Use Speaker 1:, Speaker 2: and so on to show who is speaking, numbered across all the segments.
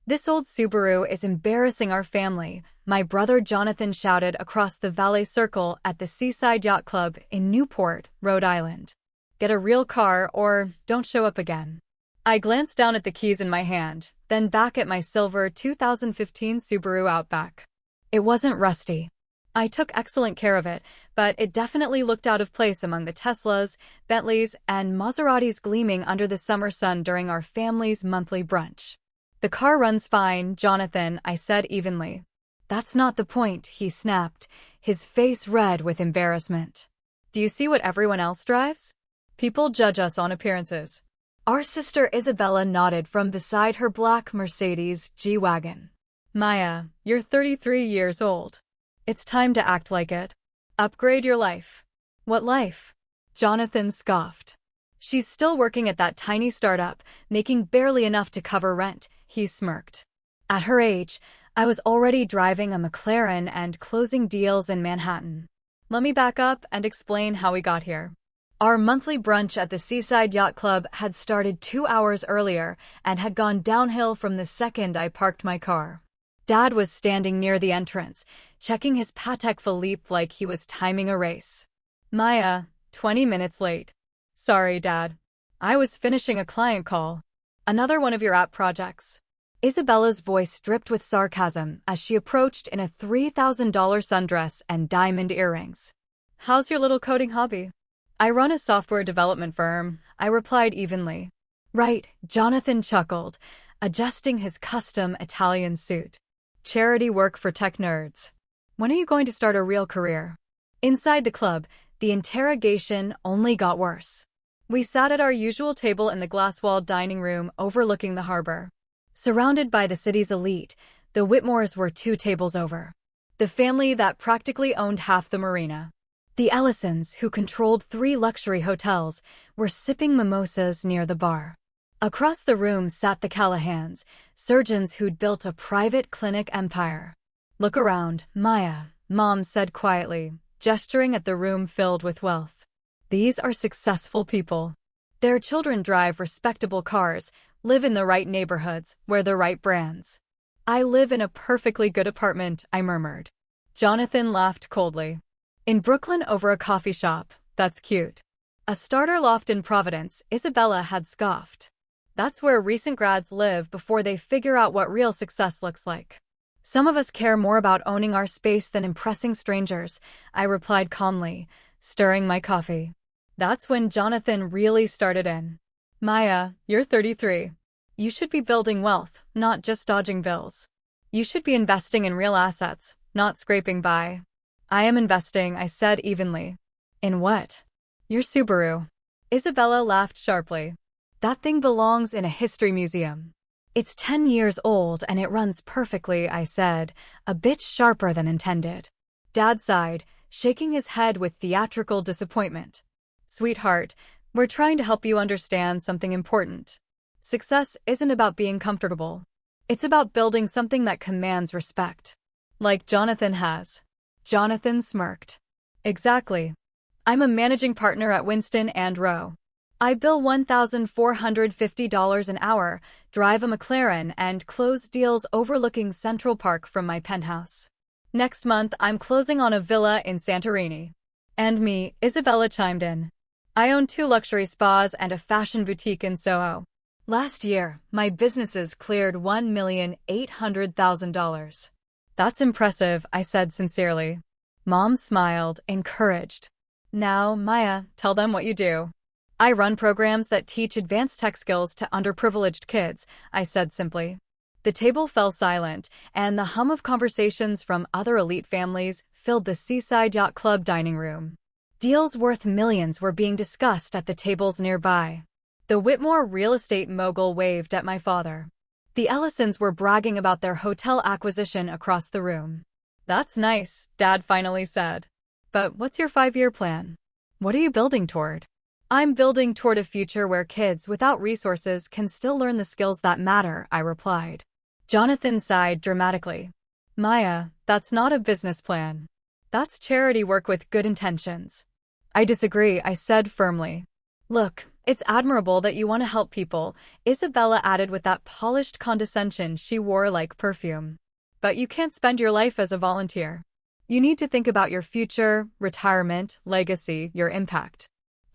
Speaker 1: This old Subaru is embarrassing our family, my brother Jonathan shouted across the valet circle at the Seaside Yacht Club in Newport, Rhode Island. Get a real car or don't show up again. I glanced down at the keys in my hand, then back at my silver 2015 Subaru Outback. It wasn't rusty. I took excellent care of it, but it definitely looked out of place among the Teslas, Bentleys, and Maseratis gleaming under the summer sun during our family's monthly brunch. The car runs fine, Jonathan, I said evenly. That's not the point, he snapped, his face red with embarrassment. Do you see what everyone else drives? People judge us on appearances. Our sister Isabella nodded from beside her black Mercedes G-Wagon. Maya, you're 33 years old. It's time to act like it. Upgrade your life. What life? Jonathan scoffed. She's still working at that tiny startup, making barely enough to cover rent, he smirked. At her age, I was already driving a McLaren and closing deals in Manhattan. Let me back up and explain how we got here. Our monthly brunch at the Seaside Yacht Club had started 2 hours earlier and had gone downhill from the second I parked my car. Dad was standing near the entrance, checking his Patek Philippe like he was timing a race. Maya, 20 minutes late. Sorry, Dad. I was finishing a client call. Another one of your app projects. Isabella's voice dripped with sarcasm as she approached in a $3,000 sundress and diamond earrings. How's your little coding hobby? I run a software development firm, I replied evenly. Right, Jonathan chuckled, adjusting his custom Italian suit. Charity work for tech nerds. When are you going to start a real career? Inside the club, the interrogation only got worse. We sat at our usual table in the glass-walled dining room overlooking the harbor. Surrounded by the city's elite, the Whitmores were 2 tables over. The family that practically owned half the marina. The Ellisons, who controlled 3 luxury hotels, were sipping mimosas near the bar. Across the room sat the Callahans, surgeons who'd built a private clinic empire. Look around, Maya, Mom said quietly, gesturing at the room filled with wealth. These are successful people. Their children drive respectable cars, live in the right neighborhoods, wear the right brands. I live in a perfectly good apartment, I murmured. Jonathan laughed coldly. In Brooklyn over a coffee shop, that's cute. A starter loft in Providence, Isabella had scoffed. That's where recent grads live before they figure out what real success looks like. Some of us care more about owning our space than impressing strangers, I replied calmly, stirring my coffee. That's when Jonathan really started in. Maya, you're 33. You should be building wealth, not just dodging bills. You should be investing in real assets, not scraping by. I am investing, I said evenly. In what? Your Subaru. Isabella laughed sharply. That thing belongs in a history museum. It's 10 years old and it runs perfectly, I said, a bit sharper than intended. Dad sighed, shaking his head with theatrical disappointment. Sweetheart, we're trying to help you understand something important. Success isn't about being comfortable. It's about building something that commands respect. Like Jonathan has. Jonathan smirked. Exactly. I'm a managing partner at Winston & Rowe. I bill $1,450 an hour, drive a McLaren, and close deals overlooking Central Park from my penthouse. Next month, I'm closing on a villa in Santorini. And me, Isabella chimed in. I own 2 luxury spas and a fashion boutique in Soho. Last year, my businesses cleared $1,800,000. That's impressive, I said sincerely. Mom smiled, encouraged. Now, Maya, tell them what you do. I run programs that teach advanced tech skills to underprivileged kids, I said simply. The table fell silent, and the hum of conversations from other elite families filled the Seaside Yacht Club dining room. Deals worth millions were being discussed at the tables nearby. The Whitmore real estate mogul waved at my father. The Ellisons were bragging about their hotel acquisition across the room. That's nice, Dad finally said. But what's your 5-year plan? What are you building toward? I'm building toward a future where kids without resources can still learn the skills that matter, I replied. Jonathan sighed dramatically. Maya, that's not a business plan. That's charity work with good intentions. I disagree, I said firmly. Look, It's admirable that you want to help people, Isabella added with that polished condescension she wore like perfume. But you can't spend your life as a volunteer. You need to think about your future, retirement, legacy, your impact.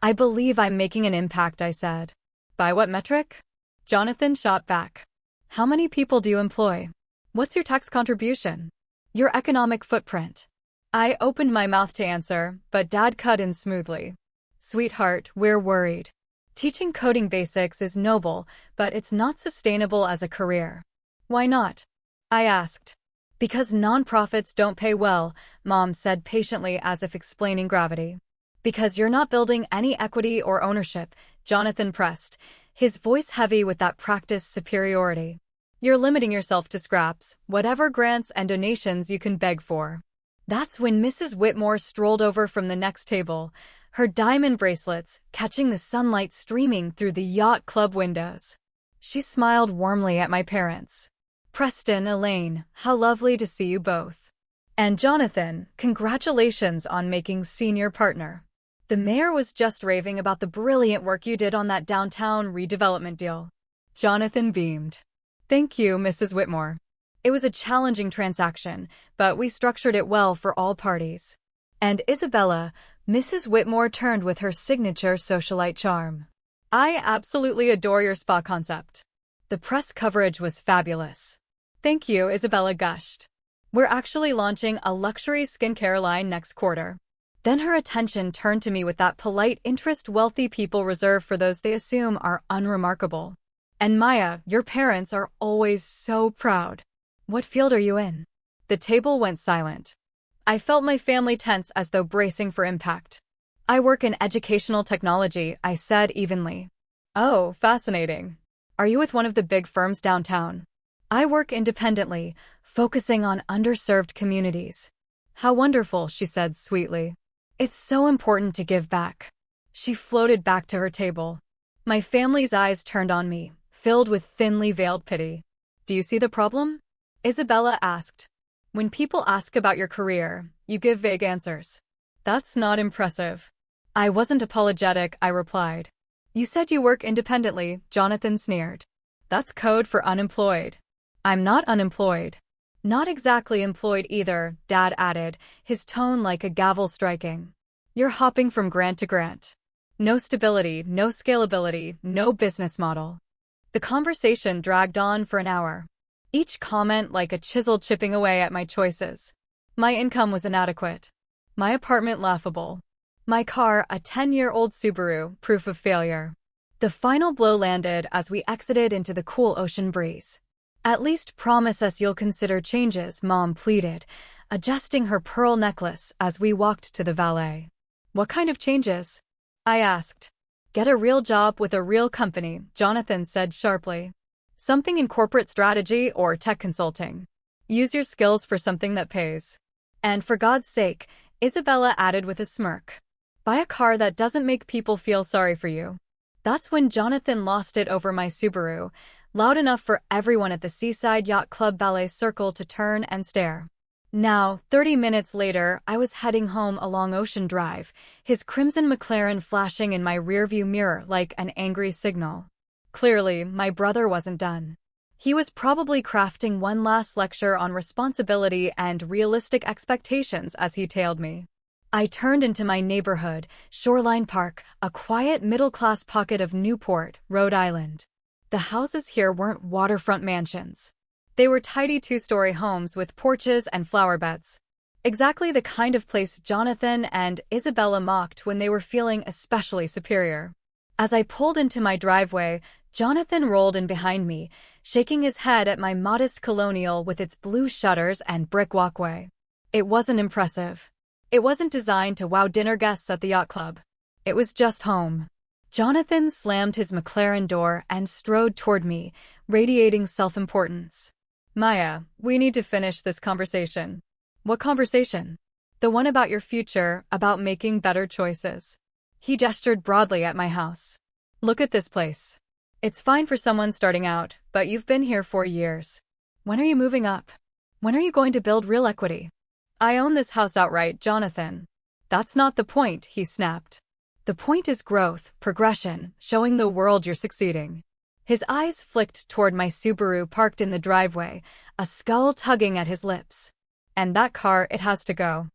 Speaker 1: I believe I'm making an impact, I said. By what metric? Jonathan shot back. How many people do you employ? What's your tax contribution? Your economic footprint? I opened my mouth to answer, but Dad cut in smoothly. Sweetheart, we're worried. Teaching coding basics is noble, but it's not sustainable as a career. Why not? I asked. Because nonprofits don't pay well, Mom said patiently as if explaining gravity. Because you're not building any equity or ownership, Jonathan pressed, his voice heavy with that practiced superiority. You're limiting yourself to scraps, whatever grants and donations you can beg for. That's when Mrs. Whitmore strolled over from the next table, her diamond bracelets catching the sunlight streaming through the yacht club windows. She smiled warmly at my parents. Preston, Elaine, how lovely to see you both. And Jonathan, congratulations on making senior partner. The mayor was just raving about the brilliant work you did on that downtown redevelopment deal. Jonathan beamed. Thank you, Mrs. Whitmore. It was a challenging transaction, but we structured it well for all parties. And Isabella, Mrs. Whitmore turned with her signature socialite charm. I absolutely adore your spa concept. The press coverage was fabulous. Thank you, Isabella gushed. We're actually launching a luxury skincare line next quarter. Then her attention turned to me with that polite interest wealthy people reserve for those they assume are unremarkable. And Maya, your parents are always so proud. What field are you in? The table went silent. I felt my family tense as though bracing for impact. I work in educational technology, I said evenly. Oh, fascinating. Are you with one of the big firms downtown? I work independently, focusing on underserved communities. How wonderful, she said sweetly. It's so important to give back. She floated back to her table. My family's eyes turned on me, filled with thinly veiled pity. Do you see the problem? Isabella asked. When people ask about your career, you give vague answers. That's not impressive. I wasn't apologetic, I replied. You said you work independently, Jonathan sneered. That's code for unemployed. I'm not unemployed. Not exactly employed either, Dad added, his tone like a gavel striking. You're hopping from grant to grant. No stability, no scalability, no business model. The conversation dragged on for an hour. Each comment like a chisel chipping away at my choices. My income was inadequate. My apartment laughable. My car a 10-year-old Subaru, proof of failure. The final blow landed as we exited into the cool ocean breeze. At least promise us you'll consider changes, Mom pleaded, adjusting her pearl necklace as we walked to the valet. What kind of changes? I asked. Get a real job with a real company, Jonathan said sharply. Something in corporate strategy or tech consulting. Use your skills for something that pays. And for God's sake, Isabella added with a smirk. Buy a car that doesn't make people feel sorry for you. That's when Jonathan lost it over my Subaru, loud enough for everyone at the Seaside Yacht Club Ballet Circle to turn and stare. Now, 30 minutes later, I was heading home along Ocean Drive, his crimson McLaren flashing in my rearview mirror like an angry signal. Clearly, my brother wasn't done. He was probably crafting one last lecture on responsibility and realistic expectations as he tailed me. I turned into my neighborhood, Shoreline Park, a quiet middle-class pocket of Newport, Rhode Island. The houses here weren't waterfront mansions. They were tidy two-story homes with porches and flower beds. Exactly the kind of place Jonathan and Isabella mocked when they were feeling especially superior. As I pulled into my driveway, Jonathan rolled in behind me, shaking his head at my modest colonial with its blue shutters and brick walkway. It wasn't impressive. It wasn't designed to wow dinner guests at the yacht club. It was just home. Jonathan slammed his McLaren door and strode toward me, radiating self-importance. Maya, we need to finish this conversation. What conversation? The one about your future, about making better choices. He gestured broadly at my house. Look at this place. It's fine for someone starting out, but you've been here 4 years. When are you moving up? When are you going to build real equity? I own this house outright, Jonathan. That's not the point, he snapped. The point is growth, progression, showing the world you're succeeding. His eyes flicked toward my Subaru parked in the driveway, a scowl tugging at his lips. And that car, it has to go.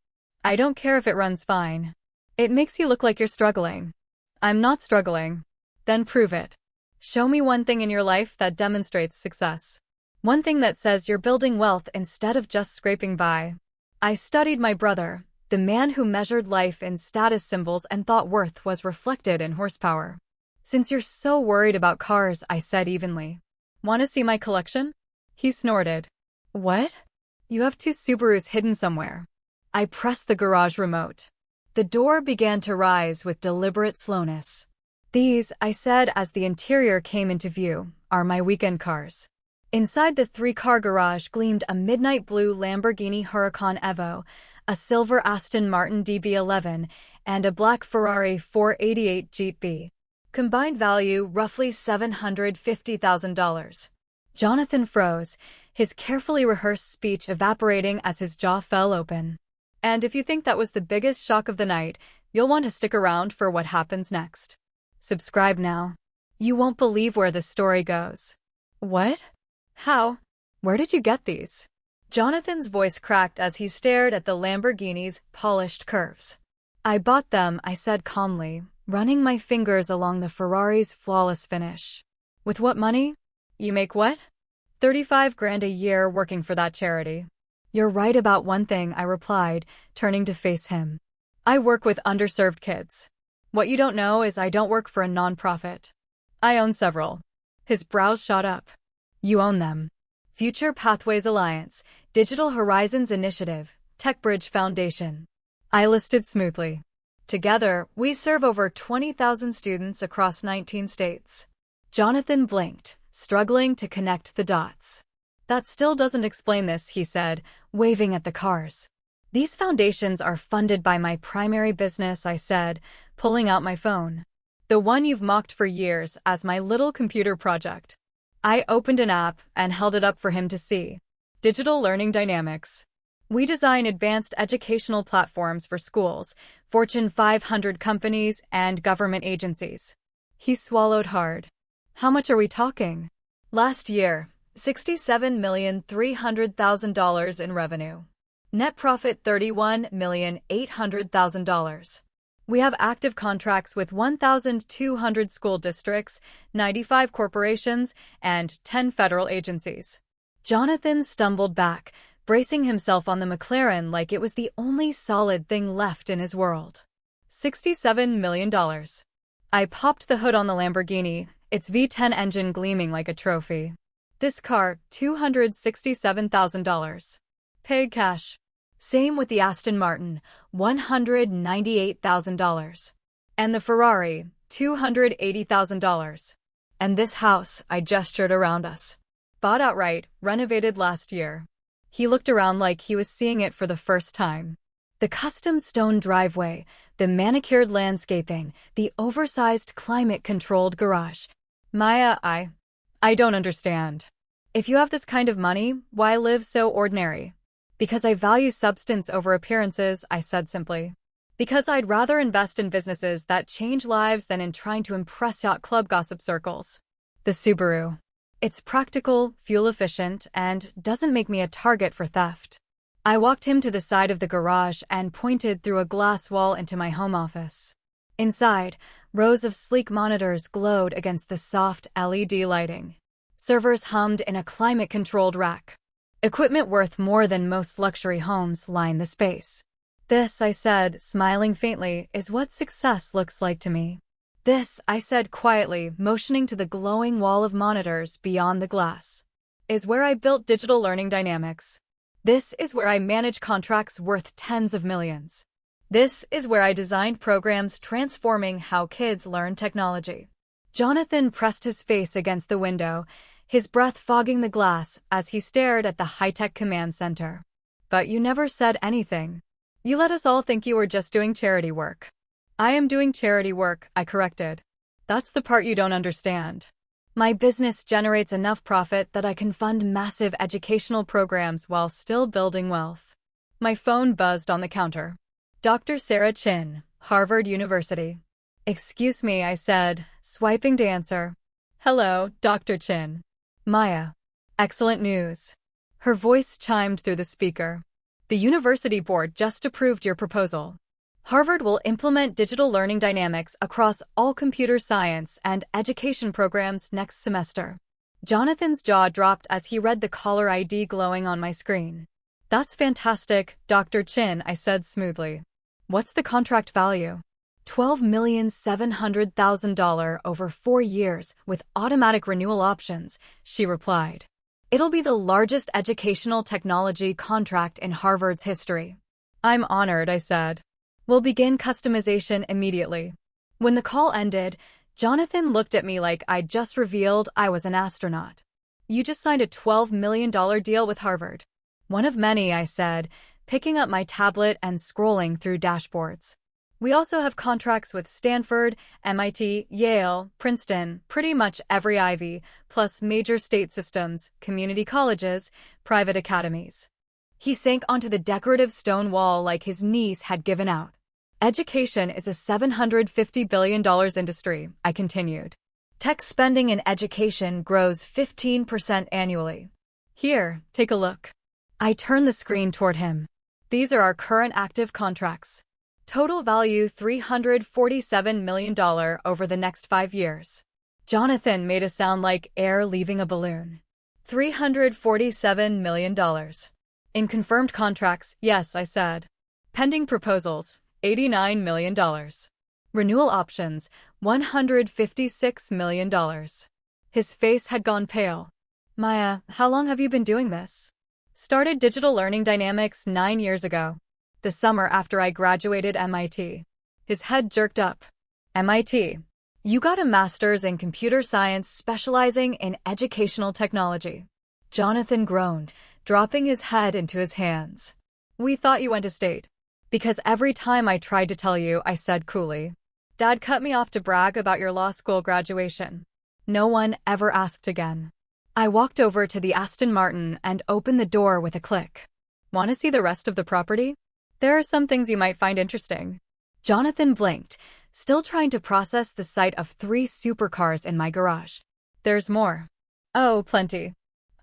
Speaker 1: I don't care if it runs fine. It makes you look like you're struggling. I'm not struggling. Then prove it. Show me one thing in your life that demonstrates success. One thing that says you're building wealth instead of just scraping by. I studied my brother, the man who measured life in status symbols and thought worth was reflected in horsepower. Since you're so worried about cars, I said evenly. Want to see my collection? He snorted. What? You have 2 Subarus hidden somewhere. I pressed the garage remote. The door began to rise with deliberate slowness. These, I said as the interior came into view, are my weekend cars. Inside the 3-car garage gleamed a midnight blue Lamborghini Huracan Evo, a silver Aston Martin DB11, and a black Ferrari 488 GTB. Combined value roughly $750,000. Jonathan froze, his carefully rehearsed speech evaporating as his jaw fell open. And if you think that was the biggest shock of the night, you'll want to stick around for what happens next. Subscribe now. You won't believe where the story goes. What? How? Where did you get these? Jonathan's voice cracked as he stared at the Lamborghini's polished curves. I bought them, I said calmly, running my fingers along the Ferrari's flawless finish. With what money? You make what? 35 grand a year working for that charity. You're right about one thing, I replied, turning to face him. I work with underserved kids. What you don't know is I don't work for a nonprofit. I own several. His brows shot up. You own them. Future Pathways Alliance, Digital Horizons Initiative, TechBridge Foundation. I listed smoothly. Together, we serve over 20,000 students across 19 states. Jonathan blinked, struggling to connect the dots. That still doesn't explain this, he said, waving at the cars. These foundations are funded by my primary business, I said, pulling out my phone. The one you've mocked for years as my little computer project. I opened an app and held it up for him to see. Digital Learning Dynamics. We design advanced educational platforms for schools, Fortune 500 companies, and government agencies. He swallowed hard. How much are we talking? Last year, $67,300,000 in revenue. Net profit $31,800,000. We have active contracts with 1,200 school districts, 95 corporations, and 10 federal agencies. Jonathan stumbled back, bracing himself on the McLaren like it was the only solid thing left in his world. $67 million. I popped the hood on the Lamborghini, its V10 engine gleaming like a trophy. This car, $267,000. Paid cash. Same with the Aston Martin, $198,000. And the Ferrari, $280,000. And this house, I gestured around us. Bought outright, renovated last year. He looked around like he was seeing it for the first time. The custom stone driveway, the manicured landscaping, the oversized climate-controlled garage. Maya, I don't understand. If you have this kind of money, why live so ordinary? Because I value substance over appearances, I said simply. Because I'd rather invest in businesses that change lives than in trying to impress yacht club gossip circles. The Subaru. It's practical, fuel-efficient, and doesn't make me a target for theft. I walked him to the side of the garage and pointed through a glass wall into my home office. Inside, rows of sleek monitors glowed against the soft LED lighting. Servers hummed in a climate-controlled rack. Equipment worth more than most luxury homes line the space. This, I said, smiling faintly, is what success looks like to me. This, I said quietly, motioning to the glowing wall of monitors beyond the glass, is where I built Digital Learning Dynamics. This is where I manage contracts worth tens of millions. This is where I designed programs transforming how kids learn technology. Jonathan pressed his face against the window, his breath fogging the glass as he stared at the high-tech command center. But you never said anything. You let us all think you were just doing charity work. I am doing charity work, I corrected. That's the part you don't understand. My business generates enough profit that I can fund massive educational programs while still building wealth. My phone buzzed on the counter. Dr. Sarah Chin, Harvard University. Excuse me, I said, swiping to answer. Hello, Dr. Chin. Maya. Excellent news. Her voice chimed through the speaker. The university board just approved your proposal. Harvard will implement digital learning dynamics across all computer science and education programs next semester. Jonathan's jaw dropped as he read the caller ID glowing on my screen. That's fantastic, Dr. Chin, I said smoothly. What's the contract value? $12,700,000 over 4 years with automatic renewal options, she replied. It'll be the largest educational technology contract in Harvard's history. I'm honored, I said. We'll begin customization immediately. When the call ended, Jonathan looked at me like I'd just revealed I was an astronaut. You just signed a $12 million deal with Harvard. One of many, I said, picking up my tablet and scrolling through dashboards. We also have contracts with Stanford, MIT, Yale, Princeton, pretty much every Ivy, plus major state systems, community colleges, private academies. He sank onto the decorative stone wall like his knees had given out. Education is a $750 billion industry, I continued. Tech spending in education grows 15% annually. Here, take a look. I turned the screen toward him. These are our current active contracts. Total value $347 million over the next 5 years. Jonathan made a sound like air leaving a balloon. $347 million. In confirmed contracts, yes, I said. Pending proposals, $89 million. Renewal options, $156 million. His face had gone pale. Maya, how long have you been doing this? Started Digital Learning Dynamics 9 years ago. The summer after I graduated MIT. His head jerked up. MIT. You got a master's in computer science specializing in educational technology. Jonathan groaned, dropping his head into his hands. We thought you went to state. Because every time I tried to tell you, I said coolly. Dad cut me off to brag about your law school graduation. No one ever asked again. I walked over to the Aston Martin and opened the door with a click. Want to see the rest of the property? There are some things you might find interesting. Jonathan blinked, still trying to process the sight of 3 supercars in my garage. There's more. Oh, plenty.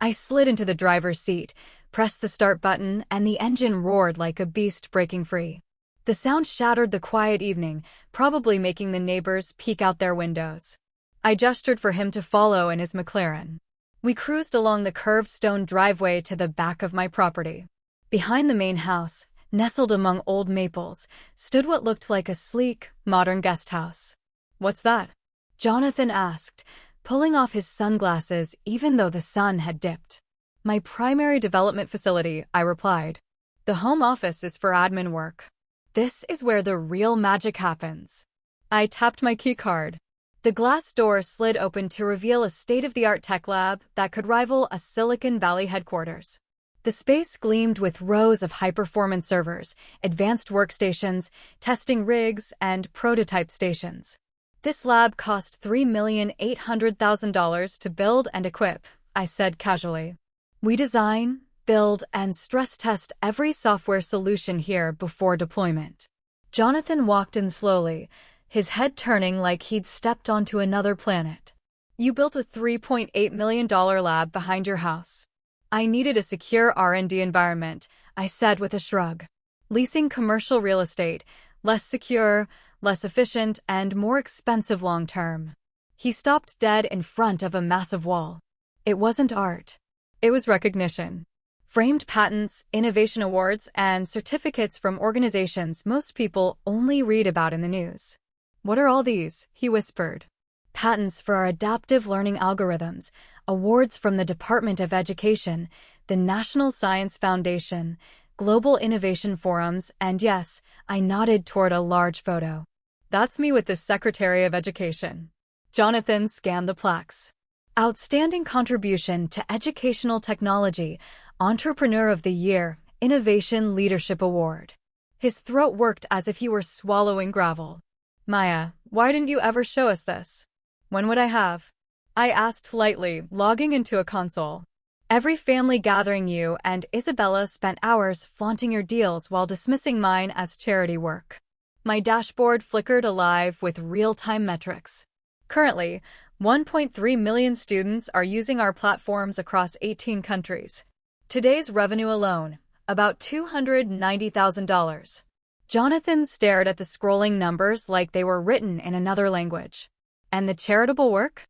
Speaker 1: I slid into the driver's seat, pressed the start button, and the engine roared like a beast breaking free. The sound shattered the quiet evening, probably making the neighbors peek out their windows. I gestured for him to follow in his McLaren. We cruised along the curved stone driveway to the back of my property. Behind the main house, nestled among old maples, stood what looked like a sleek, modern guest house. What's that? Jonathan asked, pulling off his sunglasses even though the sun had dipped. My primary development facility, I replied. The home office is for admin work. This is where the real magic happens. I tapped my keycard. The glass door slid open to reveal a state-of-the-art tech lab that could rival a Silicon Valley headquarters. The space gleamed with rows of high-performance servers, advanced workstations, testing rigs, and prototype stations. This lab cost $3,800,000 to build and equip, I said casually. We design, build, and stress test every software solution here before deployment. Jonathan walked in slowly, his head turning like he'd stepped onto another planet. You built a $3.8 million lab behind your house. I needed a secure R&D environment, I said with a shrug. Leasing commercial real estate, less secure, less efficient, and more expensive long-term. He stopped dead in front of a massive wall. It wasn't art. It was recognition. Framed patents, innovation awards, and certificates from organizations most people only read about in the news. What are all these? He whispered. Patents for our adaptive learning algorithms, awards from the Department of Education, the National Science Foundation, global innovation forums, and yes, I nodded toward a large photo. That's me with the Secretary of Education. Jonathan scanned the plaques. Outstanding contribution to educational technology, Entrepreneur of the Year, Innovation Leadership Award. His throat worked as if he were swallowing gravel. Maya, why didn't you ever show us this? When would I have? I asked lightly, logging into a console. Every family gathering you and Isabella spent hours flaunting your deals while dismissing mine as charity work. My dashboard flickered alive with real-time metrics. Currently, 1.3 million students are using our platforms across 18 countries. Today's revenue alone, about $290,000. Jonathan stared at the scrolling numbers like they were written in another language. And the charitable work?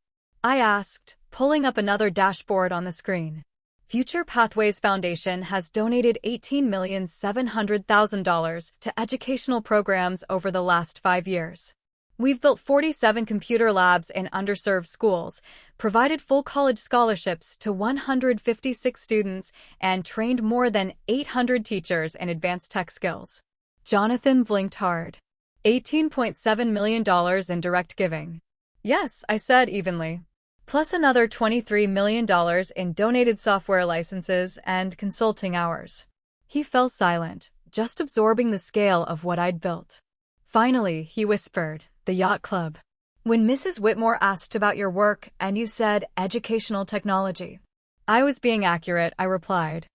Speaker 1: I asked, pulling up another dashboard on the screen. Future Pathways Foundation has donated $18,700,000 to educational programs over the last 5 years. We've built 47 computer labs in underserved schools, provided full college scholarships to 156 students, and trained more than 800 teachers in advanced tech skills. Jonathan blinked hard. $18.7 million in direct giving. Yes, I said evenly. Plus another $23 million in donated software licenses and consulting hours. He fell silent, just absorbing the scale of what I'd built. Finally, he whispered, "The yacht club. When Mrs. Whitmore asked about your work and you said educational technology." I was being accurate, I replied.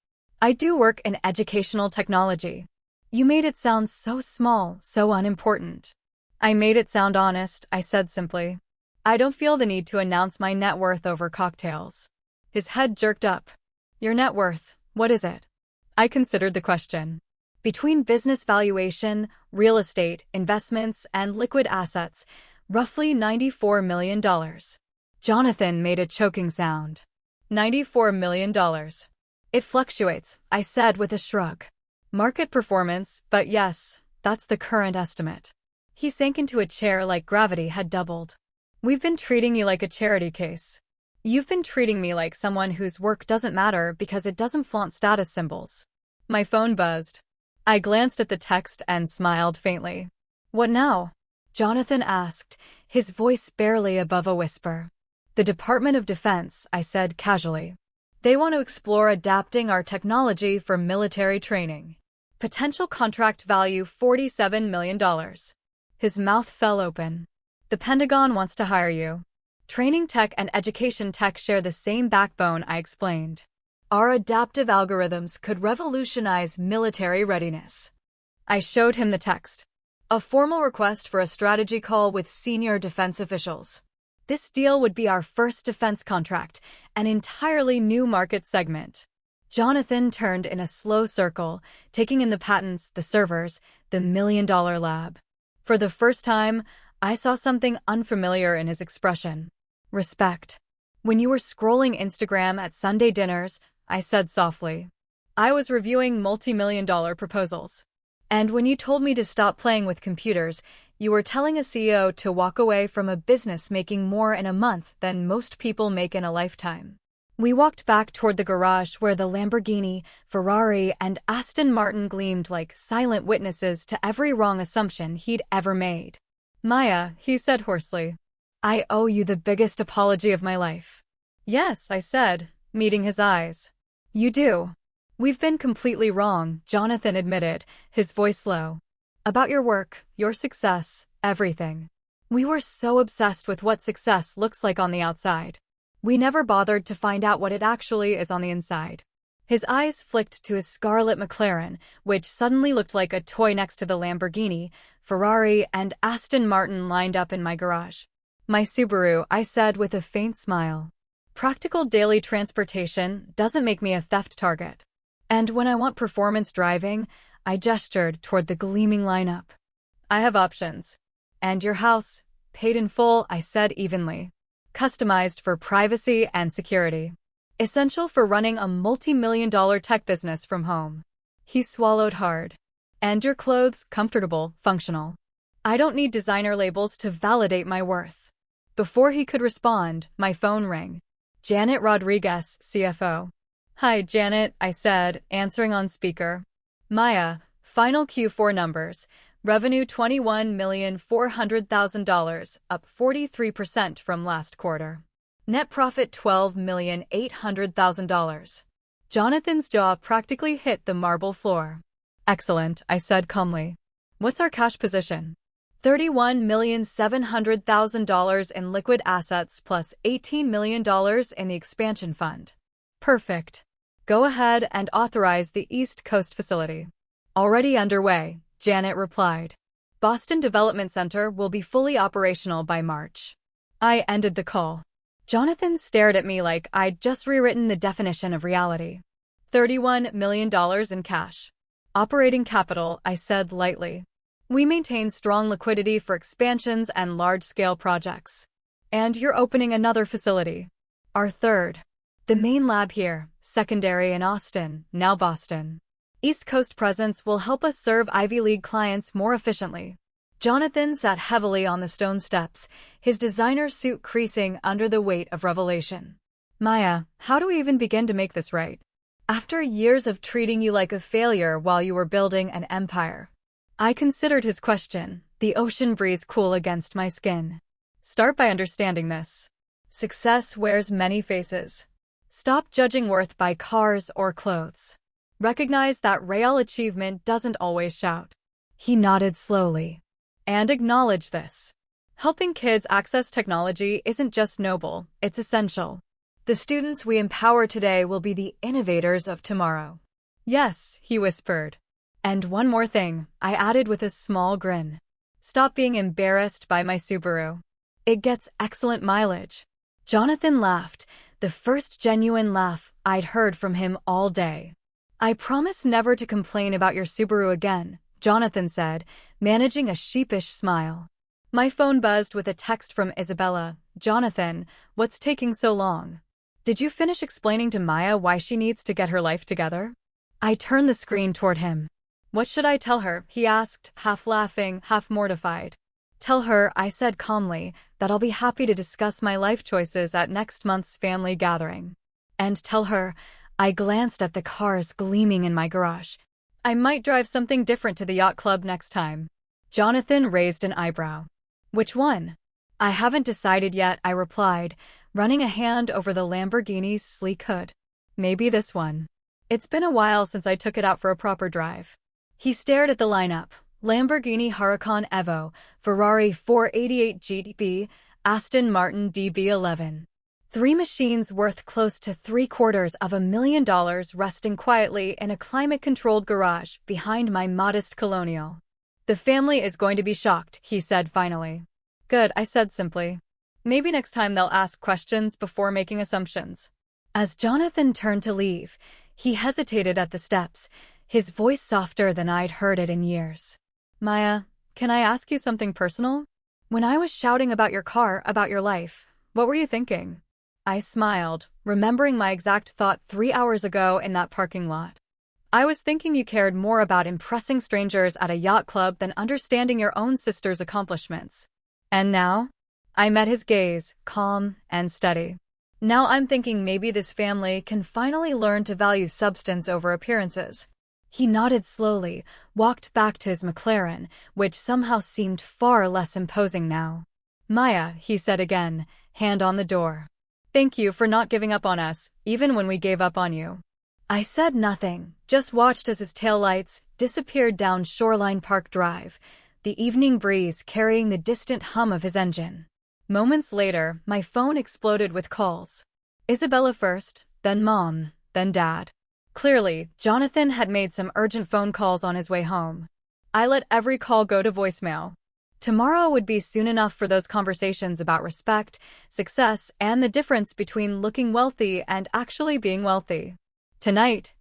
Speaker 1: I do work in educational technology. You made it sound so small, so unimportant. I made it sound honest, I said simply. I don't feel the need to announce my net worth over cocktails. His head jerked up. Your net worth, what is it? I considered the question. Between business valuation, real estate, investments, and liquid assets, roughly $94 million. Jonathan made a choking sound. $94 million. It fluctuates, I said with a shrug. Market performance, but yes, that's the current estimate. He sank into a chair like gravity had doubled. We've been treating you like a charity case. You've been treating me like someone whose work doesn't matter because it doesn't flaunt status symbols. My phone buzzed. I glanced at the text and smiled faintly. What now? Jonathan asked, his voice barely above a whisper. The Department of Defense, I said casually. They want to explore adapting our technology for military training. Potential contract value $47 million. His mouth fell open. The Pentagon wants to hire you. Training tech and education tech share the same backbone, I explained. Our adaptive algorithms could revolutionize military readiness. I showed him the text. A formal request for a strategy call with senior defense officials. This deal would be our first defense contract, an entirely new market segment. Jonathan turned in a slow circle, taking in the patents, the servers, the $1 million lab. For the first time, I saw something unfamiliar in his expression. Respect. When you were scrolling Instagram at Sunday dinners, I said softly. I was reviewing multi-million-dollar proposals. And when you told me to stop playing with computers, you were telling a CEO to walk away from a business making more in a month than most people make in a lifetime. We walked back toward the garage where the Lamborghini, Ferrari, and Aston Martin gleamed like silent witnesses to every wrong assumption he'd ever made. Maya, he said hoarsely. I owe you the biggest apology of my life. Yes, I said, meeting his eyes. You do. We've been completely wrong, Jonathan admitted, his voice low. About your work, your success, everything. We were so obsessed with what success looks like on the outside. We never bothered to find out what it actually is on the inside. His eyes flicked to his scarlet McLaren, which suddenly looked like a toy next to the Lamborghini, Ferrari, and Aston Martin lined up in my garage. My Subaru, I said with a faint smile. Practical daily transportation doesn't make me a theft target. And when I want performance driving, I gestured toward the gleaming lineup. I have options. And your house, paid in full, I said evenly. Customized for privacy and security. Essential for running a multi-million-dollar tech business from home. He swallowed hard. And your clothes, comfortable, functional. I don't need designer labels to validate my worth. Before he could respond, my phone rang. Janet Rodriguez, CFO. Hi, Janet, I said, answering on speaker. Maya, final Q4 numbers. Revenue $21,400,000, up 43% from last quarter. Net profit $12,800,000. Jonathan's jaw practically hit the marble floor. Excellent, I said calmly. What's our cash position? $31,700,000 in liquid assets plus $18 million in the expansion fund. Perfect. Go ahead and authorize the East Coast facility. Already underway, Janet replied. Boston Development Center will be fully operational by March. I ended the call. Jonathan stared at me like I'd just rewritten the definition of reality. $31 million in cash. Operating capital, I said lightly. We maintain strong liquidity for expansions and large-scale projects. And you're opening another facility. Our third. The main lab here, secondary in Austin, now Boston. East Coast presence will help us serve Ivy League clients more efficiently. Jonathan sat heavily on the stone steps, his designer suit creasing under the weight of revelation. Maya, how do we even begin to make this right? After years of treating you like a failure while you were building an empire. I considered his question, the ocean breeze cool against my skin. Start by understanding this. Success wears many faces. Stop judging worth by cars or clothes. Recognize that real achievement doesn't always shout. He nodded slowly. And acknowledge this. Helping kids access technology isn't just noble, it's essential. The students we empower today will be the innovators of tomorrow. Yes, he whispered. And one more thing, I added with a small grin. Stop being embarrassed by my Subaru. It gets excellent mileage. Jonathan laughed, the first genuine laugh I'd heard from him all day. I promise never to complain about your Subaru again, Jonathan said, managing a sheepish smile. My phone buzzed with a text from Isabella. Jonathan, what's taking so long? Did you finish explaining to Maya why she needs to get her life together? I turned the screen toward him. What should I tell her? He asked, half laughing, half mortified. Tell her, I said calmly, that I'll be happy to discuss my life choices at next month's family gathering. And tell her, I glanced at the cars gleaming in my garage. I might drive something different to the yacht club next time. Jonathan raised an eyebrow. Which one? I haven't decided yet, I replied, running a hand over the Lamborghini's sleek hood. Maybe this one. It's been a while since I took it out for a proper drive. He stared at the lineup. Lamborghini Huracan Evo, Ferrari 488 GTB, Aston Martin DB11. 3 machines worth close to $750,000 resting quietly in a climate-controlled garage behind my modest Colonial. The family is going to be shocked, he said finally. Good, I said simply. Maybe next time they'll ask questions before making assumptions. As Jonathan turned to leave, he hesitated at the steps, his voice softer than I'd heard it in years. Maya, can I ask you something personal? When I was shouting about your car, about your life, what were you thinking? I smiled, remembering my exact thought 3 hours ago in that parking lot. I was thinking you cared more about impressing strangers at a yacht club than understanding your own sister's accomplishments. And now? I met his gaze, calm and steady. Now I'm thinking maybe this family can finally learn to value substance over appearances. He nodded slowly, walked back to his McLaren, which somehow seemed far less imposing now. Maya, he said again, hand on the door. Thank you for not giving up on us, even when we gave up on you. I said nothing, just watched as his taillights disappeared down Shoreline Park Drive, the evening breeze carrying the distant hum of his engine. Moments later, my phone exploded with calls. Isabella first, then Mom, then Dad. Clearly, Jonathan had made some urgent phone calls on his way home. I let every call go to voicemail. Tomorrow would be soon enough for those conversations about respect, success, and the difference between looking wealthy and actually being wealthy. Tonight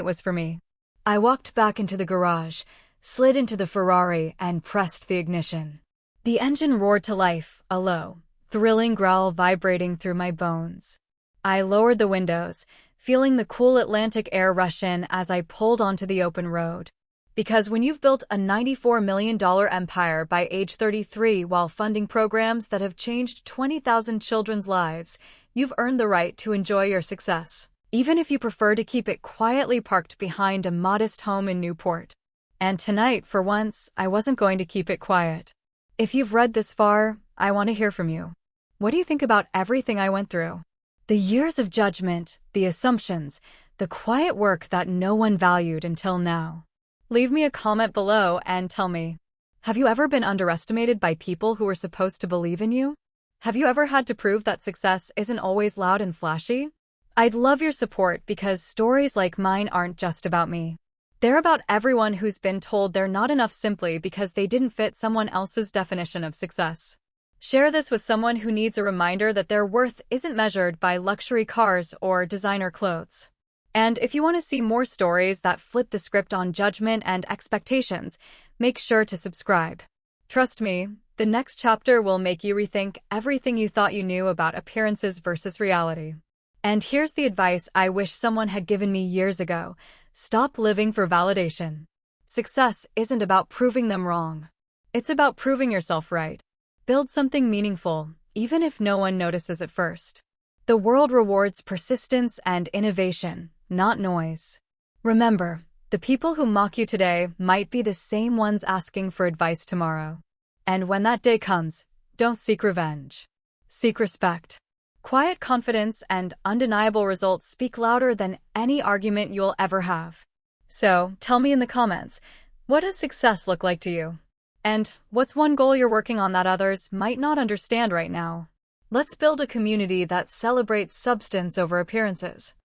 Speaker 1: was for me. I walked back into the garage, slid into the Ferrari, and pressed the ignition. The engine roared to life, a low, thrilling growl vibrating through my bones. I lowered the windows, feeling the cool Atlantic air rush in as I pulled onto the open road. Because when you've built a $94 million empire by age 33 while funding programs that have changed 20,000 children's lives, you've earned the right to enjoy your success, even if you prefer to keep it quietly parked behind a modest home in Newport. And tonight, for once, I wasn't going to keep it quiet. If you've read this far, I want to hear from you. What do you think about everything I went through? The years of judgment, the assumptions, the quiet work that no one valued until now. Leave me a comment below and tell me, have you ever been underestimated by people who were supposed to believe in you? Have you ever had to prove that success isn't always loud and flashy? I'd love your support because stories like mine aren't just about me. They're about everyone who's been told they're not enough simply because they didn't fit someone else's definition of success. Share this with someone who needs a reminder that their worth isn't measured by luxury cars or designer clothes. And if you want to see more stories that flip the script on judgment and expectations, make sure to subscribe. Trust me, the next chapter will make you rethink everything you thought you knew about appearances versus reality. And here's the advice I wish someone had given me years ago. Stop living for validation. Success isn't about proving them wrong. It's about proving yourself right. Build something meaningful, even if no one notices at first. The world rewards persistence and innovation, not noise. Remember, the people who mock you today might be the same ones asking for advice tomorrow. And when that day comes, don't seek revenge. Seek respect. Quiet confidence and undeniable results speak louder than any argument you'll ever have. So, tell me in the comments, what does success look like to you? And what's one goal you're working on that others might not understand right now? Let's build a community that celebrates substance over appearances.